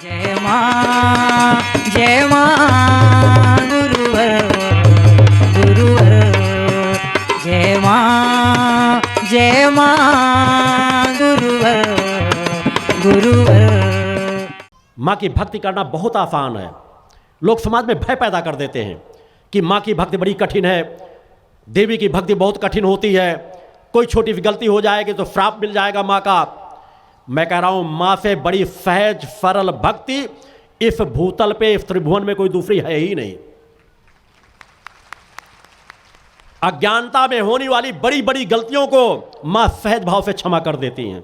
जय मां गुरुवर गुरुवर जय मां गुरुवर गुरुवर। माँ की भक्ति करना बहुत आसान है। लोग समाज में भय पैदा कर देते हैं कि माँ की भक्ति बड़ी कठिन है, देवी की भक्ति बहुत कठिन होती है, कोई छोटी सी गलती हो जाएगी तो श्राप मिल जाएगा माँ का। मैं कह रहा हूं माँ से बड़ी सहज सरल भक्ति इस भूतल पे, इस त्रिभुवन में कोई दूसरी है ही नहीं। अज्ञानता में होने वाली बड़ी बड़ी गलतियों को माँ सहज भाव से क्षमा कर देती हैं।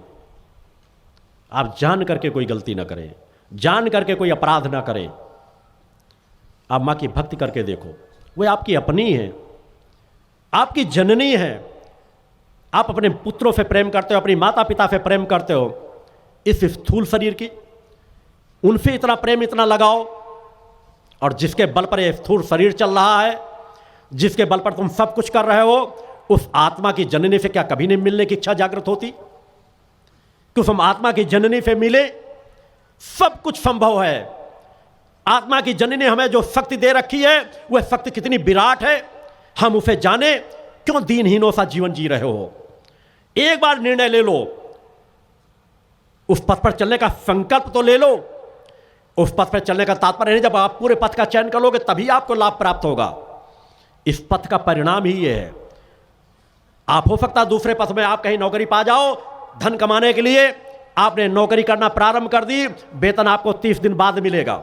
आप जान करके कोई गलती ना करें, जान करके कोई अपराध ना करें। आप माँ की भक्ति करके देखो, वो आपकी अपनी है, आपकी जननी है। आप अपने पुत्रों से प्रेम करते हो, अपनी माता पिता से प्रेम करते हो, इस स्थूल शरीर की उनसे इतना प्रेम इतना लगाओ, और जिसके बल पर यह स्थूल शरीर चल रहा है, जिसके बल पर तुम सब कुछ कर रहे हो, उस आत्मा की जननी से क्या कभी नहीं मिलने की इच्छा जागृत होती? कि उस हम आत्मा की जननी से मिले, सब कुछ संभव है। आत्मा की जननी ने हमें जो शक्ति दे रखी है वह शक्ति कितनी विराट है, हम उसे जाने। क्यों दीनहीनों सा जीवन जी रहे हो? एक बार निर्णय ले लो, उस पथ पर चलने का संकल्प तो ले लो। उस पथ पर चलने का तात्पर्य नहीं, जब आप पूरे पथ का चयन कर लोगे तभी आपको लाभ प्राप्त होगा। इस पथ का परिणाम ही ये है। आप हो सकता दूसरे पथ में आप कहीं नौकरी पा जाओ, धन कमाने के लिए आपने नौकरी करना प्रारंभ कर दी, वेतन आपको 30 दिन बाद मिलेगा,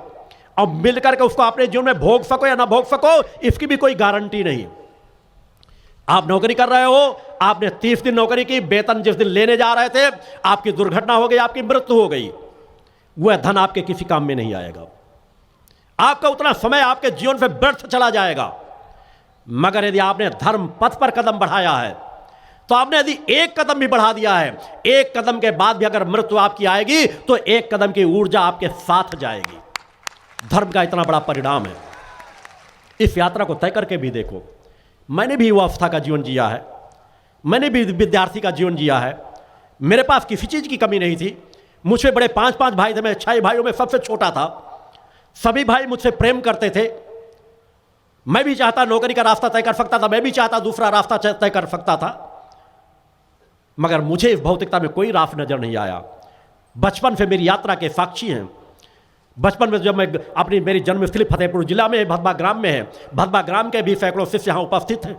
और मिलकर के उसको अपने जीवन में भोग सको या ना भोग सको इसकी भी कोई गारंटी नहीं। आप नौकरी कर रहे हो, आपने 30 दिन नौकरी की, वेतन जिस दिन लेने जा रहे थे आपकी दुर्घटना हो गई, आपकी मृत्यु हो गई, वह धन आपके किसी काम में नहीं आएगा। आपका उतना समय आपके जीवन से व्यर्थ चला जाएगा। मगर यदि आपने धर्म पथ पर कदम बढ़ाया है, तो आपने यदि एक कदम भी बढ़ा दिया है, एक कदम के बाद भी अगर मृत्यु आपकी आएगी तो एक कदम की ऊर्जा आपके साथ जाएगी। धर्म का इतना बड़ा परिणाम है। इस यात्रा को तय करके भी देखो। मैंने भी युवावस्था का जीवन जिया है, मैंने भी विद्यार्थी का जीवन जिया है। मेरे पास किसी चीज़ की कमी नहीं थी। मुझसे बड़े 5-5 भाई थे, मैं 6 भाइयों में सबसे छोटा था। सभी भाई मुझसे प्रेम करते थे। मैं भी चाहता नौकरी का रास्ता तय कर सकता था, मैं भी चाहता दूसरा रास्ता तय कर सकता था, मगर मुझे इस भौतिकता में कोई राह नजर नहीं आया। बचपन से मेरी यात्रा के साक्षी हैं। बचपन में जब मैं अपनी मेरी जन्मस्थली फतेहपुर जिला में भदवा ग्राम में है, भदवा ग्राम के भी सैकड़ों शिष्य यहाँ उपस्थित हैं।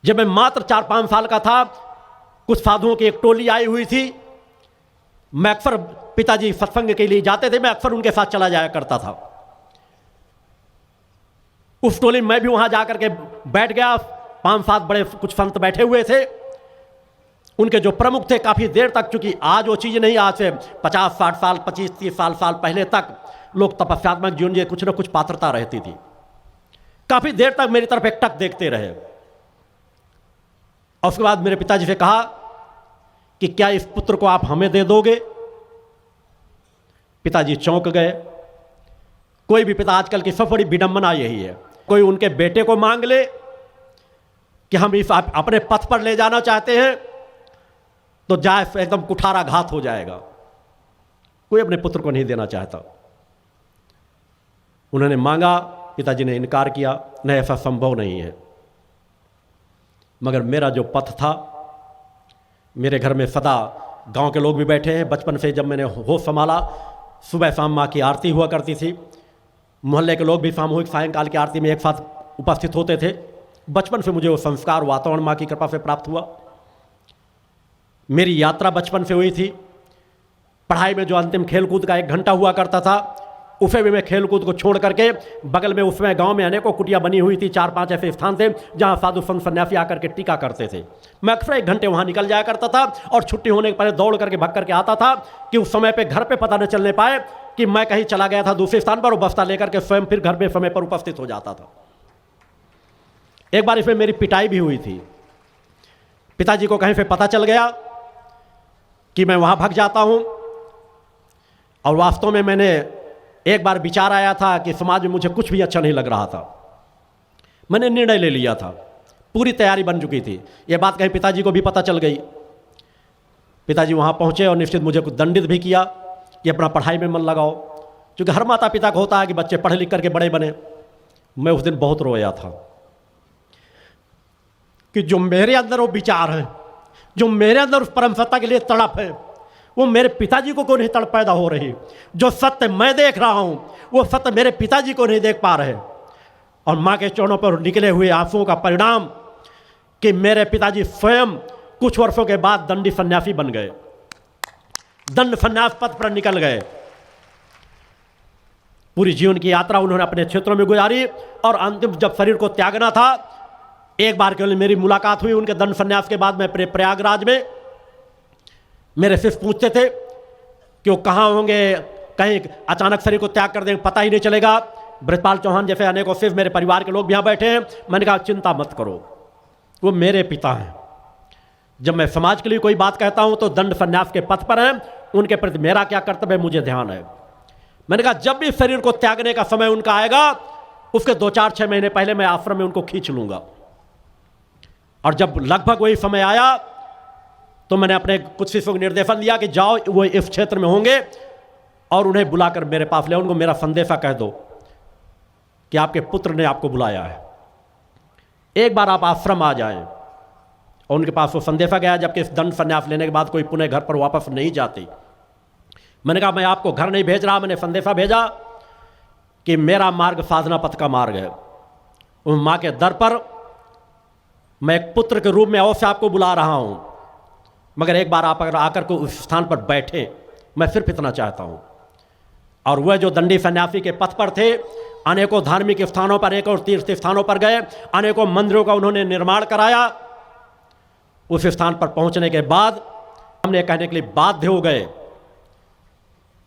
जब मैं मात्र 4-5 साल का था, कुछ साधुओं की एक टोली आई हुई थी। मैं अक्सर, पिताजी सत्संग के लिए जाते थे, मैं अक्सर उनके साथ चला जाया करता था। उस टोली में मैं भी वहां जाकर के बैठ गया। 5-7 बड़े कुछ संत बैठे हुए थे। उनके जो प्रमुख थे, काफ़ी देर तक, चूंकि आज वो चीज़ नहीं, आज से 50-60 साल 25-30 साल पहले तक लोग तपस्यात्मक जीवन जिए, कुछ ना कुछ पात्रता रहती थी। काफ़ी देर तक मेरी तरफ एकटक देखते रहे, और उसके बाद मेरे पिताजी से कहा कि क्या इस पुत्र को आप हमें दे दोगे? पिताजी चौंक गए। कोई भी पिता, आजकल की सब बड़ी विडंबना यही है, कोई उनके बेटे को मांग ले कि हम इस अपने पथ पर ले जाना चाहते हैं, तो जाए एकदम कुठारा घात हो जाएगा। कोई अपने पुत्र को नहीं देना चाहता। उन्होंने मांगा, पिताजी ने इनकार किया, नहीं ऐसा संभव नहीं है। मगर मेरा जो पथ था, मेरे घर में सदा गांव के लोग भी बैठे हैं। बचपन से जब मैंने होश संभाला, सुबह शाम माँ की आरती हुआ करती थी। मोहल्ले के लोग भी सामूहिक सायंकाल की आरती में एक साथ उपस्थित होते थे। बचपन से मुझे वो संस्कार, वातावरण माँ की कृपा से प्राप्त हुआ। मेरी यात्रा बचपन से हुई थी। पढ़ाई में जो अंतिम खेलकूद का 1 घंटा हुआ करता था, उसे भी मैं खेलकूद को छोड़ करके, बगल में उसमें गांव में अनेकों कुटिया बनी हुई थी, 4-5 ऐसे स्थान थे जहां साधु संत सन्यासी आकर के टीका करते थे। मैं अक्सर 1 घंटे वहां निकल जाया करता था, और छुट्टी होने के पहले दौड़ करके भाग करके आता था कि उस समय पे घर पे पता न चलने पाए कि मैं कहीं चला गया था दूसरे स्थान पर, और बस्ता लेकर के स्वयं फिर घर में समय पर उपस्थित हो जाता था। एक बार इसमें मेरी पिटाई भी हुई थी। पिताजी को कहीं से पता चल गया कि मैं वहां भाग जाता हूं, और वास्तव में मैंने एक बार विचार आया था कि समाज में मुझे कुछ भी अच्छा नहीं लग रहा था। मैंने निर्णय ले लिया था, पूरी तैयारी बन चुकी थी। यह बात कहीं पिताजी को भी पता चल गई। पिताजी वहाँ पहुँचे और निश्चित मुझे कुछ दंडित भी किया कि अपना पढ़ाई में मन लगाओ, क्योंकि हर माता पिता को होता है कि बच्चे पढ़े लिख करके बड़े बने। मैं उस दिन बहुत रोया था कि जो मेरे अंदर वो विचार है, जो मेरे अंदर उस परम सत्ता के लिए तड़प है, वो मेरे पिताजी को क्यों नहीं तड़प पैदा हो रही। जो सत्य मैं देख रहा हूं वो सत्य मेरे पिताजी को नहीं देख पा रहे। और माँ के चरणों पर निकले हुए आंसुओं का परिणाम कि मेरे पिताजी स्वयं कुछ वर्षों के बाद दंडी सन्यासी बन गए, दंड सन्यास पथ पर निकल गए। पूरी जीवन की यात्रा उन्होंने अपने क्षेत्रों में गुजारी और अंतिम जब शरीर को त्यागना था, एक बार केवल मेरी मुलाकात हुई उनके दंड सन्यास के बाद में प्रयागराज में। मेरे शिष्य पूछते थे कि वो कहाँ होंगे, कहीं अचानक शरीर को त्याग कर देंगे, पता ही नहीं चलेगा। ब्रजपाल चौहान जैसे अनेकों शिष्य मेरे परिवार के लोग भी यहाँ बैठे हैं। मैंने कहा चिंता मत करो, वो मेरे पिता हैं। जब मैं समाज के लिए कोई बात कहता हूँ तो दंड सन्यास के पथ पर हैं, उनके प्रति मेरा क्या कर्तव्य है मुझे ध्यान है। मैंने कहा जब भी शरीर को त्यागने का समय उनका आएगा उसके 2-4-6 महीने पहले मैं आश्रम में उनको खींच लूंगा। और जब लगभग वही समय आया तो मैंने अपने कुछ शिष्यों को निर्देशन दिया कि जाओ वो इस क्षेत्र में होंगे और उन्हें बुलाकर मेरे पास ले, उनको मेरा संदेशा कह दो कि आपके पुत्र ने आपको बुलाया है, एक बार आप आश्रम आ जाएं। और उनके पास वो संदेशा गया, जबकि इस दंड संन्यास लेने के बाद कोई पुनः घर पर वापस नहीं जाती। मैंने कहा मैं आपको घर नहीं भेज रहा, मैंने संदेशा भेजा कि मेरा मार्ग साधना पथ का मार्ग है। उन माँ के दर पर मैं एक पुत्र के रूप में अवश्य आपको बुला रहा हूं, मगर एक बार आप अगर आकर के उस स्थान पर बैठे, मैं सिर्फ इतना चाहता हूं। और वह जो दंडी सन्यासी के पथ पर थे, अनेकों धार्मिक स्थानों पर, अनेकों तीर्थ स्थानों पर गए, अनेकों मंदिरों का उन्होंने निर्माण कराया। उस स्थान पर पहुंचने के बाद हमने कहने के लिए बाध्य हो गए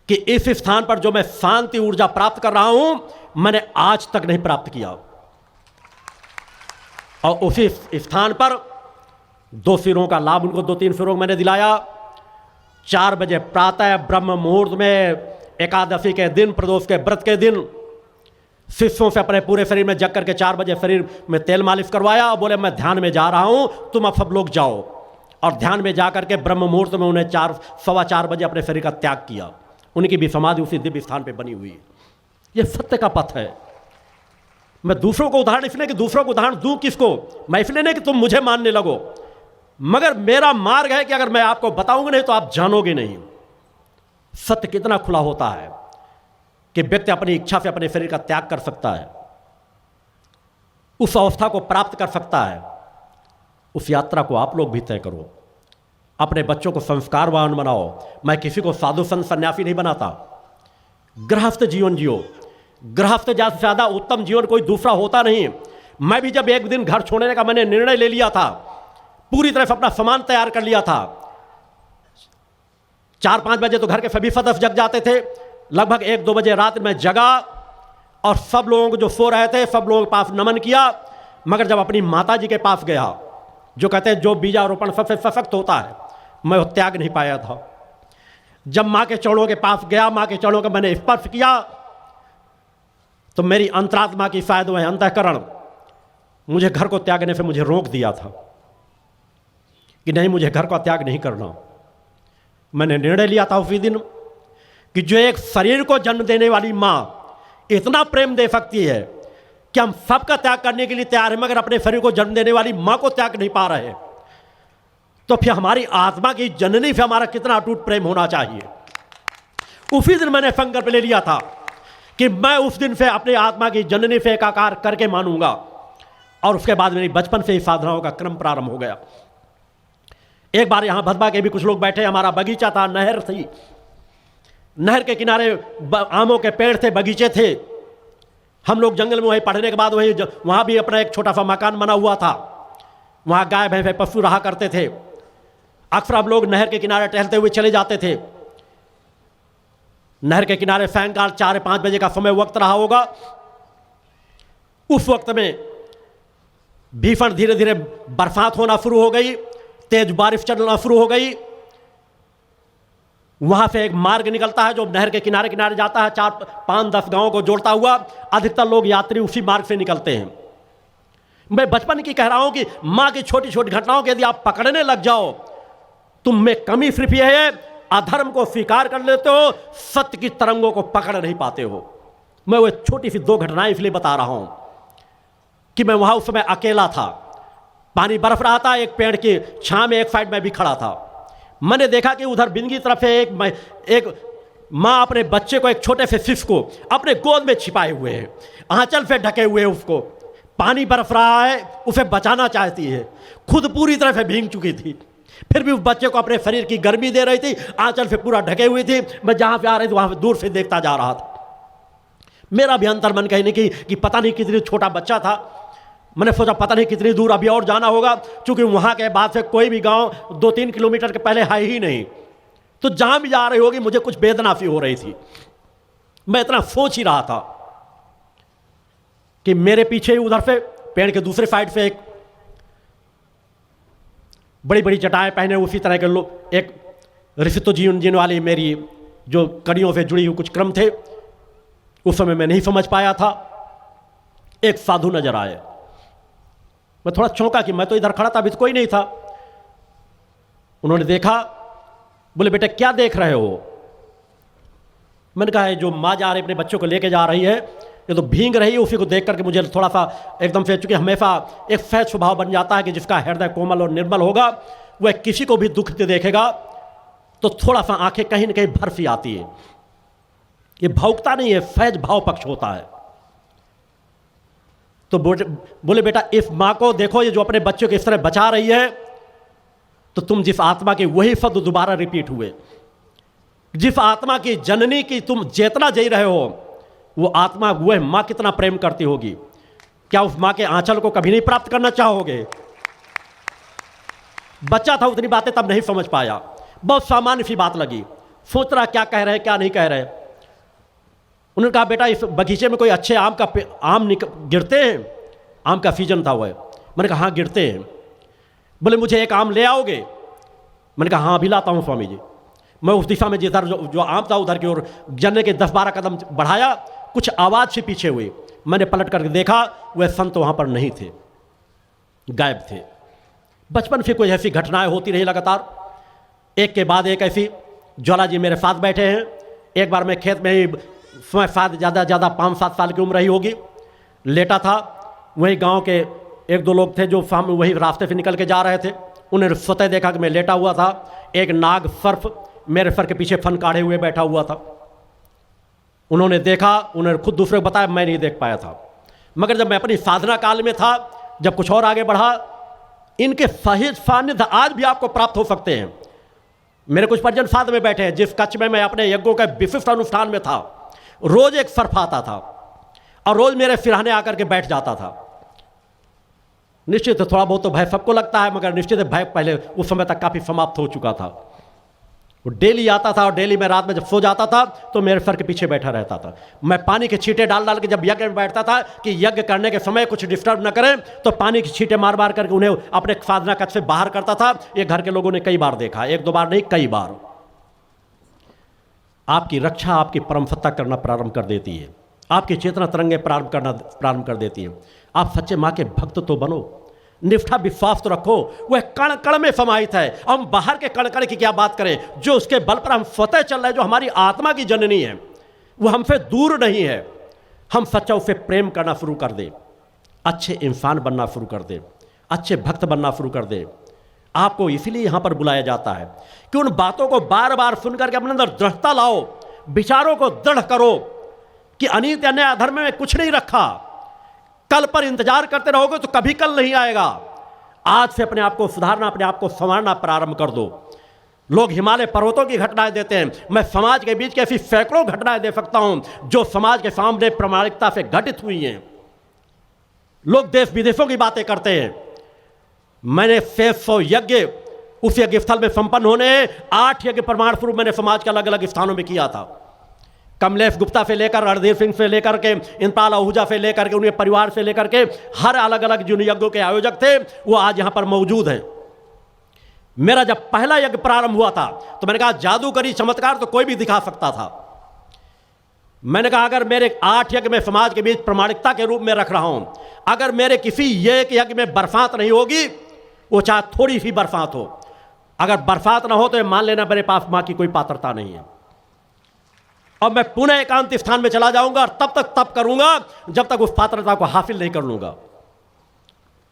कि इस स्थान पर जो मैं शांति ऊर्जा प्राप्त कर रहा हूं मैंने आज तक नहीं प्राप्त किया। और उसी स्थान पर 2 सिरों का लाभ उनको 2-3 सिरों मैंने दिलाया। 4 बजे प्रातः ब्रह्म मुहूर्त में एकादशी के दिन, प्रदोष के व्रत के दिन शिष्यों से अपने पूरे शरीर में जग करके 4 बजे शरीर में तेल मालिश करवाया और बोले मैं ध्यान में जा रहा हूं, तुम अब सब लोग जाओ। और ध्यान में जा करके ब्रह्म मुहूर्त में उन्हें 4-4:15 बजे अपने शरीर का त्याग किया। उनकी भी समाधि उसी दिव्य स्थान पर बनी हुई है। यह सत्य का पथ है। मैं दूसरों को उदाहरण इसलिए कि दूसरों को उदाहरण दूं किसको, मैं इसलिए नहीं कि तुम मुझे मानने लगो, मगर मेरा मार्ग है कि अगर मैं आपको बताऊंगा नहीं तो आप जानोगे नहीं। सत्य कितना खुला होता है कि व्यक्ति अपनी इच्छा से अपने शरीर का त्याग कर सकता है, उस अवस्था को प्राप्त कर सकता है। उस यात्रा को आप लोग भी तय करो, अपने बच्चों को संस्कारवान बनाओ। मैं किसी को साधु संत सन्यासी नहीं बनाता, गृहस्थ जीवन जियो। गृहस्थ से ज़्यादा उत्तम जीवन कोई दूसरा होता नहीं। मैं भी जब एक दिन घर छोड़ने का मैंने निर्णय ले लिया था, पूरी तरह से अपना सामान तैयार कर लिया था। 4-5 बजे तो घर के सभी सदस्य जग जाते थे। लगभग 1-2 बजे रात में जगा और सब लोगों को जो सो रहे थे सब लोगों के पास नमन किया। मगर जब अपनी माता जी के पास गया, जो कहते हैं जो बीजारोपण सबसे सशक्त होता है, मैं वो त्याग नहीं पाया था। जब माँ के चरणों के पास गया, माँ के चरणों का मैंने स्पर्श किया, तो मेरी अंतरात्मा की शायद वह अंतःकरण मुझे घर को त्यागने से मुझे रोक दिया था कि नहीं, मुझे घर का त्याग नहीं करना। मैंने निर्णय लिया था उसी दिन कि जो एक शरीर को जन्म देने वाली माँ इतना प्रेम दे सकती है कि हम सबका त्याग करने के लिए तैयार हैं, मगर अपने शरीर को जन्म देने वाली माँ को त्याग नहीं पा रहे, तो फिर हमारी आत्मा की जननी से हमारा कितना अटूट प्रेम होना चाहिए। उसी दिन मैंने संकल्प ले लिया था कि मैं उस दिन से अपनी आत्मा की जननी से एकाकार करके मानूंगा। और उसके बाद मेरी बचपन से ही साधनाओं का क्रम प्रारंभ हो गया। एक बार यहाँ भदबा के भी कुछ लोग बैठे, हमारा बगीचा था, नहर थी, नहर के किनारे आमों के पेड़ थे, बगीचे थे। हम लोग जंगल में वहीं पढ़ने के बाद वहीं वहाँ भी अपना एक छोटा सा मकान बना हुआ था, वहाँ गाय भैंस पशु रहा करते थे। अक्सर हम लोग नहर के किनारे टहलते हुए चले जाते थे। नहर के किनारे सायंकाल 4-5 बजे का समय वक्त रहा होगा। उस वक्त में भीषण धीरे धीरे बरसात होना शुरू हो गई, तेज बारिश चलना शुरू हो गई। वहां से एक मार्ग निकलता है जो नहर के किनारे किनारे जाता है, 4-5-10 गांवों को जोड़ता हुआ। अधिकतर लोग यात्री उसी मार्ग से निकलते हैं। मैं बचपन की कह रहा हूं कि मां की छोटी छोटी घटनाओं के यदि आप पकड़ने लग जाओ, तुम में कमी सिर्फ यह है अधर्म को स्वीकार कर लेते हो, सत्य की तरंगों को पकड़ नहीं पाते हो। मैं वो छोटी सी 2 घटनाएं इसलिए बता रहा हूं कि मैं वहां उस समय अकेला था, पानी बरफ रहा था, एक पेड़ की छां में एक साइड में भी खड़ा था। मैंने देखा कि उधर बिंगी तरफ से एक माँ अपने बच्चे को, एक छोटे से शिशु को अपने गोद में छिपाए हुए है, आंचल से ढके हुए, उसको पानी बरस रहा है, उसे बचाना चाहती है, खुद पूरी तरह से भीग चुकी थी, फिर भी उस बच्चे को अपने शरीर की गर्मी दे रही थी, आंचल से पूरा ढके हुई थी। मैं जहां पे आ रही थी वहां पे दूर से देखता जा रहा था। मेरा भी अंतर मन कहने की कि पता नहीं कितनी छोटा बच्चा था। मैंने सोचा पता नहीं कितनी दूर अभी और जाना होगा, क्योंकि वहां के बाद से कोई भी गांव 2-3 किलोमीटर के पहले है ही नहीं। तो जहां भी जा रही होगी मुझे कुछ वेदना सी हो रही थी। मैं इतना सोच ही रहा था कि मेरे पीछे ही उधर से पेड़ के दूसरे साइड से एक बड़ी बड़ी चटाएं पहने उसी तरह के लोग, एक ऋषितो जीवन वाली मेरी जो कड़ियों से जुड़ी हुई कुछ क्रम थे, उस समय मैं नहीं समझ पाया था। एक साधु नजर आए। मैं थोड़ा चौंका कि मैं तो इधर खड़ा था, अभी तो कोई नहीं था। उन्होंने देखा, बोले बेटे क्या देख रहे हो? मैंने कहा है जो माँ जा रही अपने बच्चों को लेके जा रही है, ये तो भीग रही है, उसी को देख करके मुझे थोड़ा सा एकदम से, चूंकि हमेशा एक सहज स्वभाव बन जाता है कि जिसका हृदय कोमल और निर्मल होगा वह किसी को भी दुख देखेगा तो थोड़ा सा आंखें कहीं न कहीं भर सी आती है। ये भावुकता नहीं है, सहज भाव पक्ष होता है। तो बोले बेटा इस माँ को देखो, ये जो अपने बच्चों को इस तरह बचा रही है, तो तुम जिस आत्मा के, वही शब्द दोबारा रिपीट हुए, जिस आत्मा की जननी की तुम चेतना जी रहे हो, वो आत्मा, वह माँ कितना प्रेम करती होगी। क्या उस माँ के आंचल को कभी नहीं प्राप्त करना चाहोगे? बच्चा था, उतनी बातें तब नहीं समझ पाया, बहुत सामान्य सी बात लगी। सोच रहा क्या कह रहे क्या नहीं कह रहे। उन्होंने कहा बेटा इस बगीचे में कोई अच्छे आम गिरते हैं? आम का सीजन था वह। मैंने कहा हाँ गिरते हैं। बोले मुझे एक आम ले आओगे? मैंने कहा हाँ अभी लाता हूँ स्वामी जी। मैं उस दिशा में जिधर जो आम था उधर की ओर जन्ने के 10-12 कदम बढ़ाया, कुछ आवाज़ से पीछे हुई। मैंने पलट करके देखा, वह संत वहाँ पर नहीं थे, गायब थे। बचपन से कोई ऐसी घटनाएं होती रही लगातार, एक के बाद एक ऐसी। ज्वाला जी मेरे साथ बैठे हैं। एक बार मैं खेत में ही, समय शायद ज़्यादा 5-7 साल की उम्र रही होगी, लेटा था। वही गांव के 1-2 लोग थे जो सामने वही रास्ते से निकल के जा रहे थे। उन्हें स्वतः देखा कि मैं लेटा हुआ था। एक नाग सर्प मेरे सर के पीछे फन काढ़े हुए बैठा हुआ था। उन्होंने देखा, उन्होंने खुद दूसरे को बताया, मैं नहीं देख पाया था। मगर जब मैं अपनी साधना काल में था, जब कुछ और आगे बढ़ा, इनके सही सानिध्य आज भी आपको प्राप्त हो सकते हैं। मेरे कुछ परिजन साथ में बैठे हैं। जिस कक्ष में मैं अपने यज्ञों का विशिष्ट अनुष्ठान में था, रोज एक सर्प आता था और रोज मेरे सिरहाने आकर के बैठ जाता था। निश्चित थोड़ा बहुत तो भय सबको लगता है, मगर निश्चित भय पहले उस समय तक काफी समाप्त हो चुका था। वो डेली आता था और डेली मैं रात में जब सो जाता था तो मेरे सर के पीछे बैठा रहता था। मैं पानी के छींटे डाल डाल के जब यज्ञ में बैठता था कि यज्ञ करने के समय कुछ डिस्टर्ब न करें, तो पानी के छींटे मार मार करके उन्हें अपने साधना कक्ष से बाहर करता था। ये घर के लोगों ने कई बार देखा, 1-2 बार नहीं, कई बार। आपकी रक्षा आपकी परम सत्ता करना प्रारंभ कर देती है, आपकी चेतना तरंगे प्रारंभ कर देती है। आप सच्चे माँ के भक्त तो बनो, निष्ठा विश्वास तो रखो। वह कण कण में समाहित है। हम बाहर के कण कण की क्या बात करें, जो उसके बल पर हम स्वतः चल रहे हैं, जो हमारी आत्मा की जननी है, वो हमसे दूर नहीं है। हम सच्चा उसे प्रेम करना शुरू कर दे, अच्छे इंसान बनना शुरू कर दे, अच्छे भक्त बनना शुरू कर दे। आपको इसीलिए यहां पर बुलाया जाता है कि उन बातों को बार बार सुनकर के अपने अंदर दृढ़ता लाओ, विचारों को दृढ़ करो कि अनित अन्याय अधर्म में कुछ नहीं रखा। कल पर इंतजार करते रहोगे तो कभी कल नहीं आएगा। आज से अपने आप को सुधारना, अपने आप को संवारना प्रारंभ कर दो। लोग हिमालय पर्वतों की घटनाएं देते हैं, मैं समाज के बीच की ऐसी सैकड़ों घटनाएं दे सकता हूं जो समाज के सामने प्रामाणिकता से घटित हुई हैं। लोग देश विदेशों की बातें करते हैं। मैंने 600 यज्ञ उस यज्ञ स्थल में संपन्न होने 8 यज्ञ प्रमाण स्वरूप मैंने समाज के अलग अलग स्थानों में किया था। कमलेश गुप्ता से लेकर रणधीर सिंह से लेकर के इंद्रपाल आहूजा से लेकर के उनके परिवार से लेकर के हर अलग अलग जिन यज्ञों के आयोजक थे वो आज यहां पर मौजूद हैं। मेरा जब पहला यज्ञ प्रारंभ हुआ था तो मैंने कहा जादूगरी चमत्कार तो कोई भी दिखा सकता था। मैंने कहा अगर मेरे 8 यज्ञ में समाज के बीच प्रामाणिकता के रूप में रख रहा हूं, अगर मेरे किसी एक यज्ञ में बरसात नहीं होगी, वो चाहे थोड़ी सी बरसात हो, अगर बरसात ना हो तो मान लेना मेरे पास मां की कोई पात्रता नहीं है, और मैं पुनः एकांत स्थान में चला जाऊंगा और तब तक तप करूंगा जब तक उस पात्रता को हासिल नहीं कर लूंगा।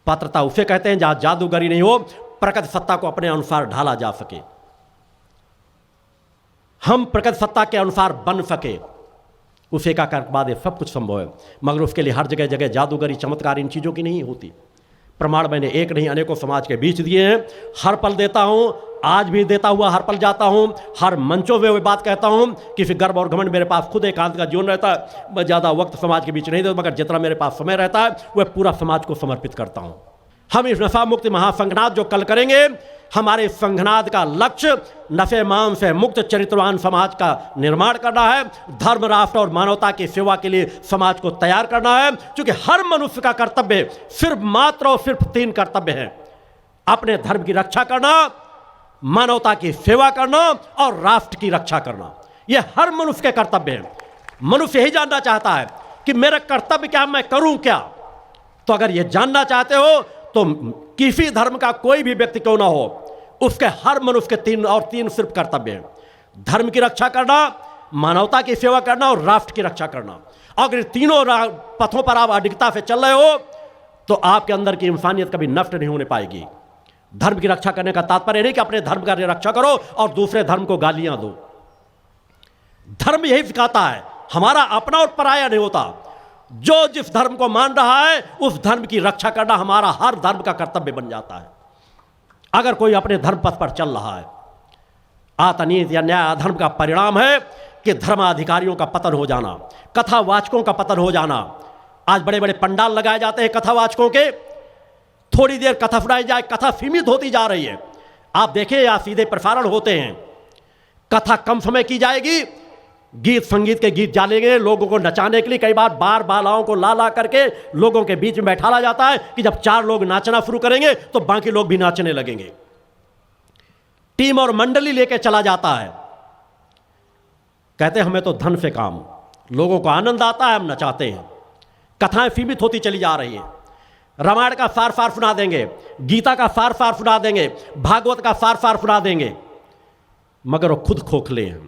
पात्रता उसे कहते हैं जहां जादूगरी नहीं हो, प्रकृति सत्ता को अपने अनुसार ढाला जा सके, हम प्रकृति सत्ता के अनुसार बन सके, उस एकाकार के बाद ये सब कुछ संभव है। मगर उसके लिए हर जगह जगह जादूगरी चमत्कार इन चीज़ों की नहीं होती। प्रमाण मैंने एक नहीं अनेकों समाज के बीच दिए हैं, हर पल देता हूं, आज भी देता हुआ हर पल जाता हूं, हर मंचों में वो बात कहता हूं कि फिर गर्व और घमंड मेरे पास खुद एकांत का जीवन रहता है, मैं ज़्यादा वक्त समाज के बीच नहीं देता, मगर जितना मेरे पास समय रहता है वह पूरा समाज को समर्पित करता हूं। हम इस नशा मुक्ति महासंघनाद जो कल करेंगे, हमारे संघनाद का लक्ष्य नशे मांस से मुक्त चरित्रवान समाज का निर्माण करना है, धर्म राष्ट्र और मानवता की सेवा के लिए समाज को तैयार करना है। क्योंकि हर मनुष्य का कर्तव्य सिर्फ मात्र और सिर्फ 3 कर्तव्य है: अपने धर्म की रक्षा करना, मानवता की सेवा करना और राष्ट्र की रक्षा करना। यह हर मनुष्य के कर्तव्य है। मनुष्य यही जानना चाहता है कि मेरा कर्तव्य क्या, मैं करूं क्या। तो अगर यह जानना चाहते हो तो किसी धर्म का कोई भी व्यक्ति क्यों ना हो, उसके हर मनुष्य के 3 सिर्फ कर्तव्य हैं: धर्म की रक्षा करना, मानवता की सेवा करना और राष्ट्र की रक्षा करना। अगर तीनों पथों पर आप अडिगता से चल रहे हो तो आपके अंदर की इंसानियत कभी नष्ट नहीं होने पाएगी। धर्म की रक्षा करने का तात्पर्य नहीं कि अपने धर्म का रक्षा करो और दूसरे धर्म को गालियां दो। धर्म यही सिखाता है, हमारा अपना और पराया नहीं होता। जो जिस धर्म को मान रहा है उस धर्म की रक्षा करना हमारा हर धर्म का कर्तव्य बन जाता है। अगर कोई अपने धर्म पथ पर चल रहा है, आतनीति या न्याय अधर्म का परिणाम है कि धर्माधिकारियों का पतन हो जाना, कथावाचकों का पतन हो जाना। आज बड़े बड़े पंडाल लगाए जाते हैं कथावाचकों के, थोड़ी देर कथा सुनाई जाए, कथा सीमित होती जा रही है। आप देखिए या सीधे प्रसारण होते हैं, कथा कम समय की जाएगी, गीत संगीत के गीत डालेंगे लोगों को नचाने के लिए। कई बार बार बालाओं को ला ला करके लोगों के बीच में बैठाला जाता है कि जब 4 लोग नाचना शुरू करेंगे तो बाकी लोग भी नाचने लगेंगे। टीम और मंडली लेके चला जाता है, कहते हैं हमें तो धन से काम, लोगों को आनंद आता है, हम नचाते हैं। कथाएं सीमित होती चली जा रही है। रामायण का सार सार सुना देंगे, गीता का सार सार सुना देंगे, भागवत का सार सार सुना देंगे, मगर वो खुद खोखले हैं।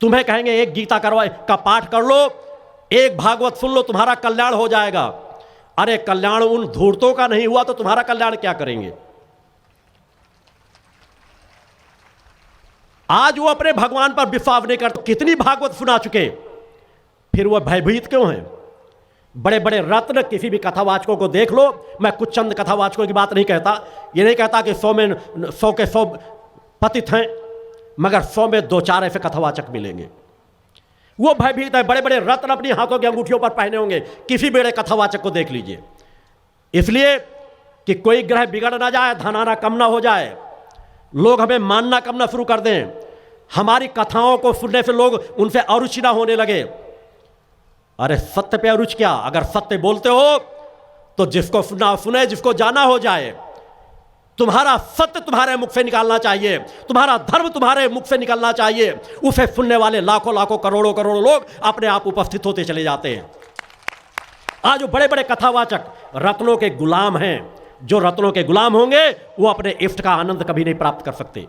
तुम्हें कहेंगे एक गीता का पाठ कर लो, एक भागवत सुन लो, तुम्हारा कल्याण हो जाएगा। अरे कल्याण उन धूर्तों का नहीं हुआ तो तुम्हारा कल्याण क्या करेंगे। आज वो अपने भगवान पर विश्वास नहीं करते, कितनी भागवत सुना चुके, फिर वो भयभीत क्यों हैं। बड़े बड़े रत्न, किसी भी कथावाचकों को देख लो, मैं कुछ चंद कथावाचकों की बात नहीं कहता, ये नहीं कहता कि 100 में 100 के 100 पतित हैं, मगर 100 में 2-4 ऐसे कथावाचक मिलेंगे। वो भयभीत है, बड़े बड़े रत्न अपनी हाथों की अंगूठियों पर पहने होंगे, किसी बड़े कथावाचक को देख लीजिए। इसलिए कि कोई ग्रह बिगड़ ना जाए, धन आना कम ना हो जाए, लोग हमें मानना कम ना शुरू कर दें, हमारी कथाओं को सुनने से लोग उनसे अरुचि ना होने लगे। अरे सत्य पे अरुचि क्या, अगर सत्य बोलते हो तो जिसको सुनना सुने, जिसको जाना हो जाए। तुम्हारा सत्य तुम्हारे मुख से निकालना चाहिए, तुम्हारा धर्म तुम्हारे मुख से निकलना चाहिए। उसे सुनने वाले लाखों लाखों करोड़ों करोड़ों लोग अपने आप उपस्थित होते चले जाते हैं। आज वो बड़े बड़े कथावाचक रत्नों के गुलाम हैं। जो रत्नों के गुलाम होंगे वो अपने इष्ट का आनंद कभी नहीं प्राप्त कर सकते।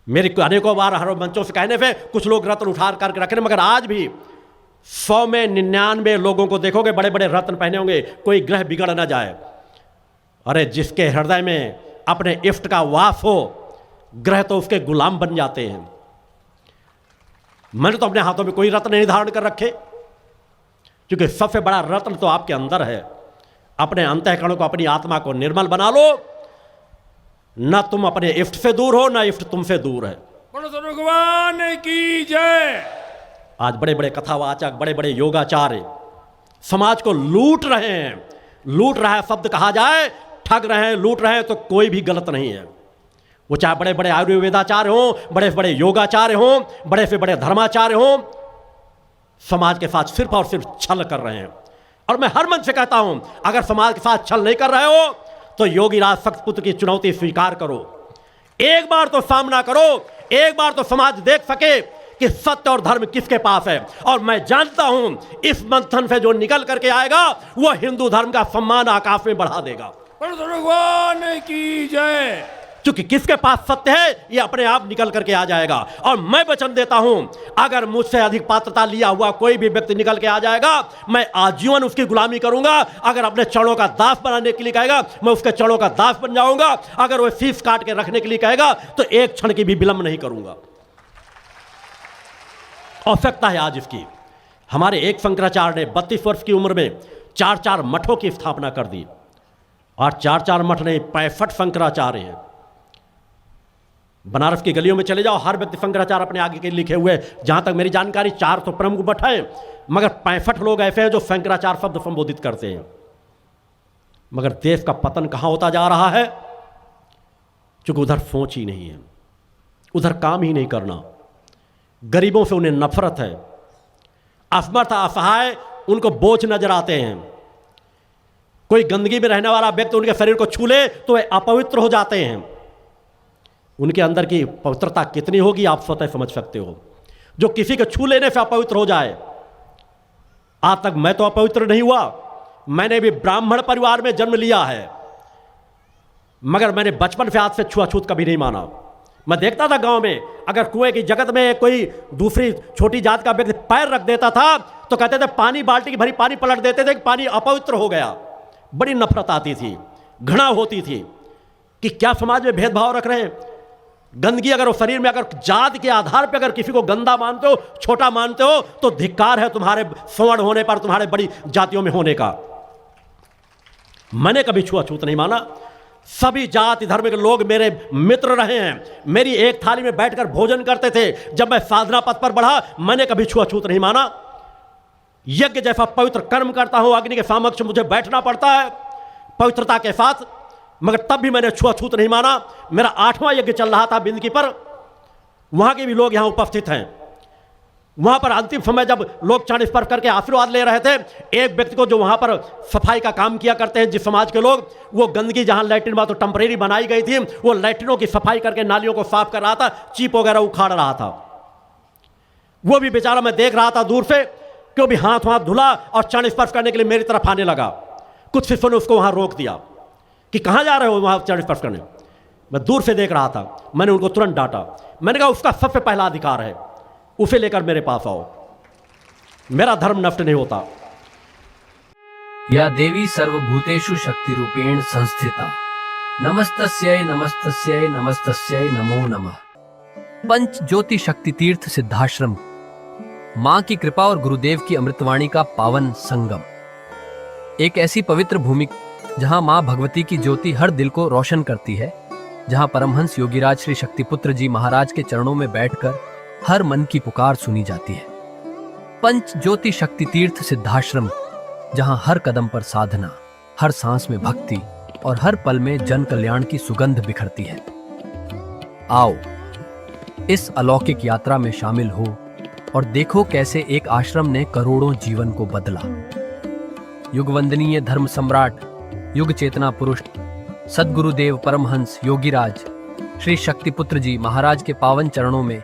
मेरे अनेकों बार हर मंचों से कहने पे कुछ लोग रत्न उठा करके रखे, मगर आज भी 100 में 99 लोगों को देखोगे बड़े बड़े रत्न पहने होंगे, कोई ग्रह बिगड़ ना जाए। अरे जिसके हृदय में अपने इष्ट का वास हो, ग्रह तो उसके गुलाम बन जाते हैं। मैंने तो अपने हाथों में कोई रत्न नहीं धारण कर रखे, क्योंकि सबसे बड़ा रत्न तो आपके अंदर है। अपने अंतःकरण को, अपनी आत्मा को निर्मल बना लो, न तुम अपने इष्ट से दूर हो, न इष्ट तुमसे दूर है। भगवान की जय। आज बड़े बड़े कथावाचक, बड़े बड़े योगाचार्य समाज को लूट रहे हैं। लूट रहा है शब्द कहा जाए, ठग रहे हैं, लूट रहे हैं तो कोई भी गलत नहीं है। वो चाहे बड़े बड़े आयुर्वेदाचार्य हों, बड़े बड़े योगाचार्य हों, बड़े से बड़े धर्माचार्य हों, समाज के साथ सिर्फ और सिर्फ छल कर रहे हैं। और मैं हर मंच से कहता हूं, अगर समाज के साथ छल नहीं कर रहे हो तो योगीराज शक्तिपुत्र की चुनौती स्वीकार करो। एक बार तो सामना करो, एक बार तो समाज देख सके कि सत्य और धर्म किसके पास है। और मैं जानता हूं इस मंथन से जो निकल करके आएगा वो हिंदू धर्म का सम्मान आकाश में बढ़ा देगा। भगवान की जय। क्योंकि किसके पास सत्य है ये अपने आप निकल करके आ जाएगा। और मैं वचन देता हूं, अगर मुझसे अधिक पात्रता लिया हुआ कोई भी व्यक्ति निकल के आ जाएगा, मैं आजीवन उसकी गुलामी करूंगा। अगर अपने चरणों का दास बनाने के लिए कहेगा, मैं उसके चरणों का दास बन जाऊंगा। अगर वो शीश काट के रखने के लिए कहेगा तो एक क्षण की भी विलंब नहीं करूंगा। आवश्यकता है आज इसकी। हमारे एक शंकराचार्य ने 32 वर्ष की उम्र में 4 मठों की स्थापना कर दी, और 4 मठ नहीं 65 शंकराचार्य हैं। बनारस की गलियों में चले जाओ, हर व्यक्ति शंकराचार्य अपने आगे के लिखे हुए। जहां तक मेरी जानकारी 4 तो प्रमुख मठ हैं, मगर 65 लोग ऐसे हैं जो शंकराचार्य शब्द संबोधित करते हैं। मगर देश का पतन कहां होता जा रहा है? क्योंकि उधर सोच ही नहीं है, उधर काम ही नहीं करना। गरीबों से उन्हें नफरत है, असमर्थ असहाय उनको बोझ नजर आते हैं। कोई गंदगी में रहने वाला व्यक्ति उनके शरीर को छू ले तो वे अपवित्र हो जाते हैं। उनके अंदर की पवित्रता कितनी होगी आप स्वतः समझ सकते हो। जो किसी के छू लेने से अपवित्र हो जाए। आज तक मैं तो अपवित्र नहीं हुआ, मैंने भी ब्राह्मण परिवार में जन्म लिया है, मगर मैंने बचपन से आज से छुआछूत कभी नहीं माना। मैं देखता था गांव में, अगर कुएं की जगत में कोई दूसरी छोटी जात का व्यक्ति पैर रख देता था तो कहते थे पानी, बाल्टी की भरी पानी पलट देते थे कि पानी अपवित्र हो गया। बड़ी नफरत आती थी, घृणा होती थी कि क्या समाज में भेदभाव रख रहे हैं। गंदगी अगर वो शरीर में, अगर जात के आधार पर अगर किसी को गंदा मानते हो, छोटा मानते हो, तो धिक्कार है तुम्हारे स्वर्ण होने पर, तुम्हारे बड़ी जातियों में होने का। मैंने कभी छुआछूत नहीं माना। सभी जाति धर्म के लोग मेरे मित्र रहे हैं, मेरी एक थाली में बैठकर भोजन करते थे। जब मैं साधना पथ पर बढ़ा, मैंने कभी छुआछूत नहीं माना। यज्ञ जैसा पवित्र कर्म करता हूं, अग्नि के समक्ष मुझे बैठना पड़ता है पवित्रता के साथ, मगर तब भी मैंने छुआछूत नहीं माना। मेरा 8वां यज्ञ चल रहा था बिंदकी पर, वहां के भी लोग यहां उपस्थित हैं। वहां पर अंतिम समय जब लोग चरण स्पर्श करके आशीर्वाद ले रहे थे, एक व्यक्ति को जो वहां पर सफाई का काम किया करते हैं जिस समाज के लोग, वो गंदगी जहां लैट्रिन बात तो टेम्परेरी बनाई गई थी, वो लैट्रिनों की सफाई करके नालियों को साफ कर रहा था, चीप वगैरह उखाड़ रहा था। वो भी बेचारा मैं देख रहा था दूर से, क्यों भी हाथ धुला और चरण स्पर्श करने के लिए मेरी तरफ आने लगा। कुछ शिष्यों ने उसको वहां रोक दिया कि कहां जा रहे हो वहां चरण स्पर्श करने। मैं दूर से देख रहा था, मैंने उनको तुरंत डांटा। मैंने कहा उसका सबसे पहला अधिकार है, उसे लेकर मेरे पास आओ, मेरा धर्म नष्ट नहीं होता। या देवी सर्वभूतेषु शक्ति रूपेण संस्थिता, नमस्तस्यै नमस्तस्यै नमस्तस्यै नमो नमः। पंच ज्योति शक्ति तीर्थ सिद्धाश्रम, मां की कृपा और गुरुदेव की अमृतवाणी का पावन संगम। एक ऐसी पवित्र भूमि जहां मां भगवती की ज्योति हर दिल को रोशन करती है, जहां परमहंस योगीराज श्री शक्तिपुत्र जी महाराज के चरणों में बैठकर हर मन की पुकार सुनी जाती है। पंच ज्योति शक्ति तीर्थ सिद्धाश्रम, जहां हर कदम पर साधना, हर सांस में भक्ति और हर पल में जन कल्याण की सुगंध बिखरती है। आओ इस अलौकिक यात्रा में शामिल हो और देखो कैसे एक आश्रम ने करोड़ों जीवन को बदला। युगवंदनीय धर्म सम्राट, युग चेतना पुरुष सद्गुरुदेव परमहंस योगीराज श्री शक्तिपुत्र जी महाराज के पावन चरणों में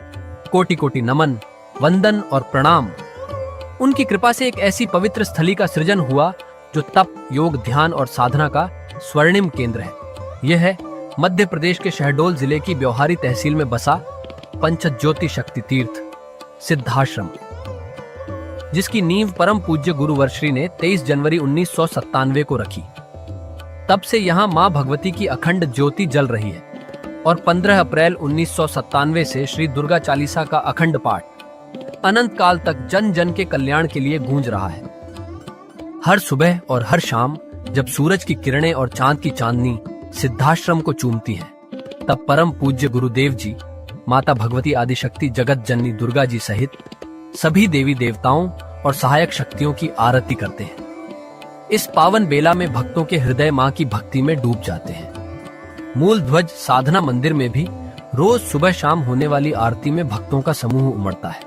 कोटि कोटि नमन, वंदन और प्रणाम। उनकी कृपा से एक ऐसी पवित्र स्थली का सृजन हुआ जो तप, योग, ध्यान और साधना का स्वर्णिम केंद्र है। यह है मध्य प्रदेश के शहडोल जिले की ब्योहारी तहसील में बसा पंचज्योति शक्ति तीर्थ सिद्धाश्रम, जिसकी नींव परम पूज्य गुरु वर्श्री ने 23 जनवरी 1997 को रखी। तब से यहाँ माँ भगवती की अखंड ज्योति जल रही है और 15 अप्रैल 1997 से श्री दुर्गा चालीसा का अखंड पाठ अनंत काल तक जन जन के कल्याण के लिए गूंज रहा है। हर सुबह और हर शाम जब सूरज की किरणें और चांद की चांदनी सिद्धाश्रम को चूमती हैं, तब परम पूज्य गुरुदेव जी माता भगवती आदिशक्ति जगत जननी दुर्गा जी सहित सभी देवी देवताओं और सहायक शक्तियों की आरती करते हैं। इस पावन बेला में भक्तों के हृदय मां की भक्ति में डूब जाते हैं। मूल ध्वज साधना मंदिर में भी रोज सुबह शाम होने वाली आरती में भक्तों का समूह उमड़ता है।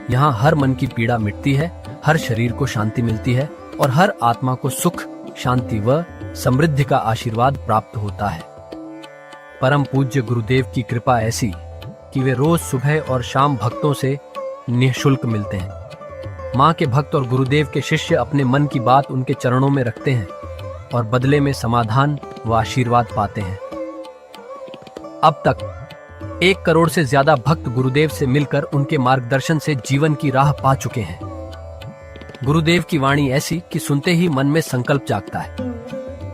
यहाँ हर मन की पीड़ा मिटती है, हर शरीर को शांति मिलती है और हर आत्मा को सुख, शांति व समृद्धि का आशीर्वाद प्राप्त होता है। परम पूज्य गुरुदेव की कृपा ऐसी कि वे रोज सुबह और शाम भक्तों से निःशुल्क मिलते हैं। मां के भक्त और गुरुदेव के शिष्य अपने मन की बात उनके चरणों में रखते हैं और बदले में समाधान व आशीर्वाद पाते हैं। अब तक 1 करोड़ से ज्यादा भक्त गुरुदेव से मिलकर उनके मार्गदर्शन से जीवन की राह पा चुके हैं। गुरुदेव की वाणी ऐसी कि सुनते ही मन में संकल्प जागता है।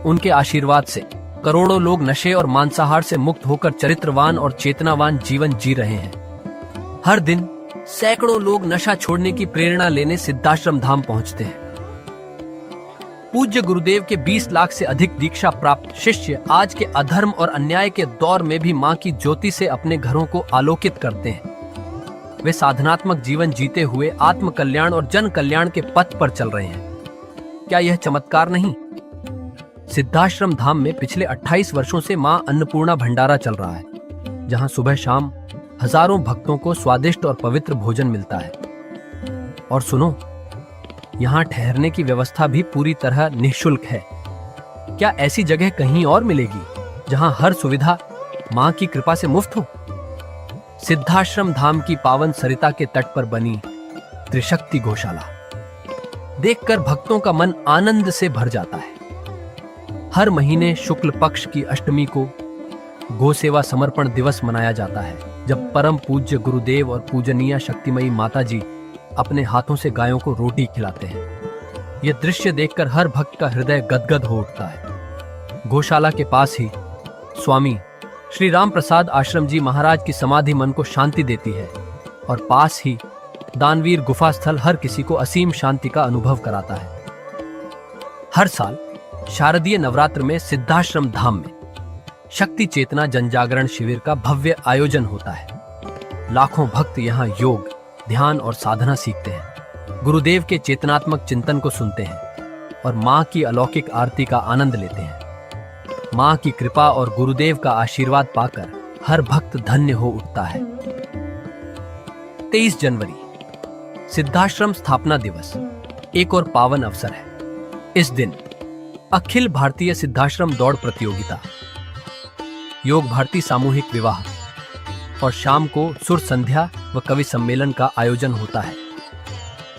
उनके आशीर्वाद से करोड़ों लोग नशे और मांसाहार से मुक्त होकर चरित्रवान और चेतनावान जीवन जी रहे हैं। हर दिन सैकड़ों लोग नशा छोड़ने की प्रेरणा लेने सिद्धाश्रम धाम पहुंचते हैं। पूज्य गुरुदेव के 20 लाख से अधिक दीक्षा प्राप्त शिष्य आज के अधर्म और अन्याय के दौर में भी मां की ज्योति से अपने घरों को आलोकित करते हैं। वे साधनात्मक जीवन जीते हुए आत्म कल्याण और जन कल्याण के पथ पर चल रहे हैं। क्या यह चमत्कार नहीं? सिद्धाश्रम धाम में पिछले 28 वर्षों से मां अन्नपूर्णा भंडारा चल रहा है, जहां सुबह शाम हजारों भक्तों को स्वादिष्ट और पवित्र भोजन मिलता है। और सुनो, यहाँ ठहरने की व्यवस्था भी पूरी तरह निःशुल्क है। क्या ऐसी जगह कहीं और मिलेगी जहां हर सुविधा मां की कृपा से मुफ्त हो? सिद्धाश्रम धाम की पावन सरिता के तट पर बनी त्रिशक्ति गौशाला देखकर भक्तों का मन आनंद से भर जाता है। हर महीने शुक्ल पक्ष की अष्टमी को गौ सेवा समर्पण दिवस मनाया जाता है, जब परम पूज्य गुरुदेव और पूजनीय शक्तिमयी माता जी अपने हाथों से गायों को रोटी खिलाते हैं। यह दृश्य देखकर हर भक्त का हृदय गदगद हो उठता है। गौशाला के पास ही स्वामी श्री राम प्रसाद आश्रम जी महाराज की समाधि मन को शांति देती है, और पास ही दानवीर गुफा स्थल हर किसी को असीम शांति का अनुभव कराता है। हर साल शारदीय नवरात्र में सिद्धाश्रम धाम में शक्ति चेतना जनजागरण शिविर का भव्य आयोजन होता है। लाखों भक्त यहाँ योग, ध्यान और साधना सीखते हैं, गुरुदेव के चेतनात्मक चिंतन को सुनते हैं और मां की अलौकिक आरती का आनंद लेते हैं। मां की कृपा और गुरुदेव का आशीर्वाद पाकर हर भक्त धन्य हो उठता है। 23 जनवरी सिद्धाश्रम स्थापना दिवस एक और पावन अवसर है। इस दिन अखिल भारतीय सिद्धाश्रम दौड़ प्रतियोगिता, योग भारती सामूहिक विवाह और शाम को सुर संध्या व कवि सम्मेलन का आयोजन होता है।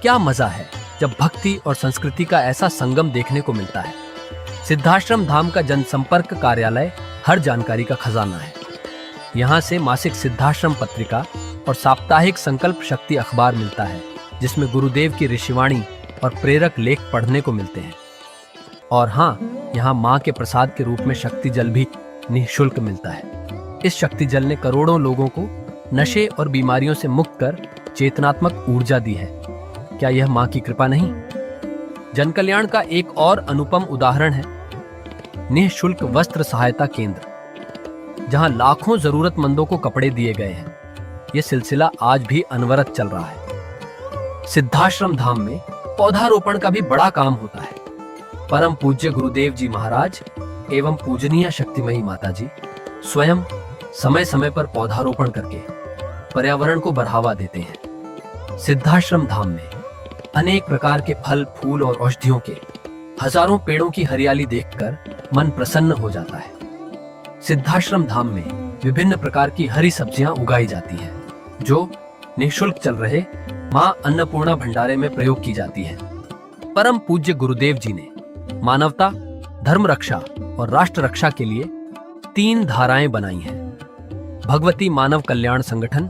क्या मजा है जब भक्ति और संस्कृति का ऐसा संगम देखने को मिलता है। सिद्धाश्रम धाम का जनसंपर्क कार्यालय हर जानकारी का खजाना है। यहाँ से मासिक सिद्धाश्रम पत्रिका और साप्ताहिक संकल्प शक्ति अखबार मिलता है, जिसमें गुरुदेव की ऋषिवाणी और प्रेरक लेख पढ़ने को मिलते हैं। और हाँ, यहाँ माँ के प्रसाद के रूप में शक्ति जल भी निःशुल्क मिलता है। इस शक्ति जल ने करोड़ों लोगों को नशे और बीमारियों से मुक्त कर चेतनात्मक ऊर्जा दी है। क्या यह मां की कृपा नहीं? जन कल्याण का एक और अनुपम उदाहरण है निःशुल्क वस्त्र सहायता केंद्र, जहां लाखों जरूरतमंदों को कपड़े दिए गए हैं। यह सिलसिला आज भी अनवरत चल रहा है। सिद्धाश्रम धाम में पौधारोपण का भी बड़ा काम होता है। परम पूज्य गुरुदेव जी महाराज एवं पूजनीय शक्तिमयी माता जी स्वयं समय समय पर पौधारोपण करके पर्यावरण को बढ़ावा देते हैं। सिद्धाश्रम धाम में अनेक प्रकार के फल, फूल और औषधियों के हजारों पेड़ों की हरियाली देखकर मन प्रसन्न हो जाता है। सिद्धाश्रम धाम में विभिन्न प्रकार की हरी सब्जियां उगाई जाती हैं, जो निःशुल्क चल रहे मां अन्नपूर्णा भंडारे में प्रयोग की जाती है। परम पूज्य गुरुदेव जी ने मानवता, धर्म रक्षा और राष्ट्र रक्षा के लिए 3 धाराएं बनाई हैं। भगवती मानव कल्याण संगठन,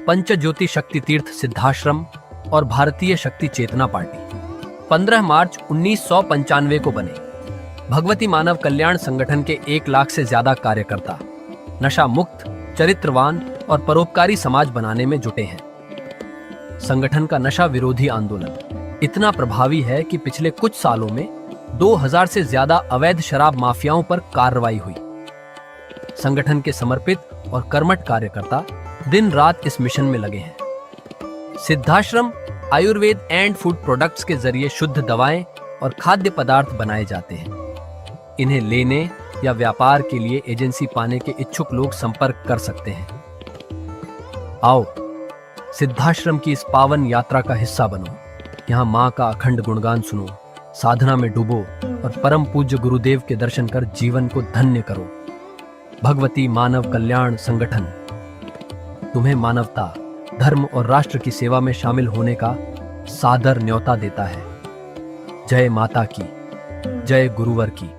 पंचज्योति शक्ति तीर्थ सिद्धाश्रम और भारतीय शक्ति चेतना पार्टी 15 मार्च 1995 को बने। भगवती मानव कल्याण संगठन के 1 लाख से ज्यादा कार्यकर्ता नशा मुक्त, चरित्रवान और परोपकारी समाज बनाने में जुटे हैं। संगठन का नशा विरोधी आंदोलन इतना प्रभावी है कि पिछले कुछ सालों में 2000 से ज्यादा अवैध शराब माफियाओं पर कार्रवाई हुई। संगठन के समर्पित और कर्मठ कार्यकर्ता दिन रात इस मिशन में लगे हैं। Siddhashram Ayurveda and food products के जरिए शुद्ध दवाएं और खाद्य पदार्थ बनाए जाते हैं। इन्हें लेने या व्यापार के लिए एजेंसी पाने के इच्छुक लोग संपर्क कर सकते हैं। आओ सिद्धाश्रम की इस पावन यात्रा का हिस्सा बनो। यहाँ माँ का अखंड गुणगान सुनो, साधना में डूबो और परम पूज्य गुरुदेव के दर्शन कर जीवन को धन्य करो। भगवती मानव कल्याण संगठन तुम्हें मानवता, धर्म और राष्ट्र की सेवा में शामिल होने का सादर न्योता देता है। जय माता की, जय गुरुवर की।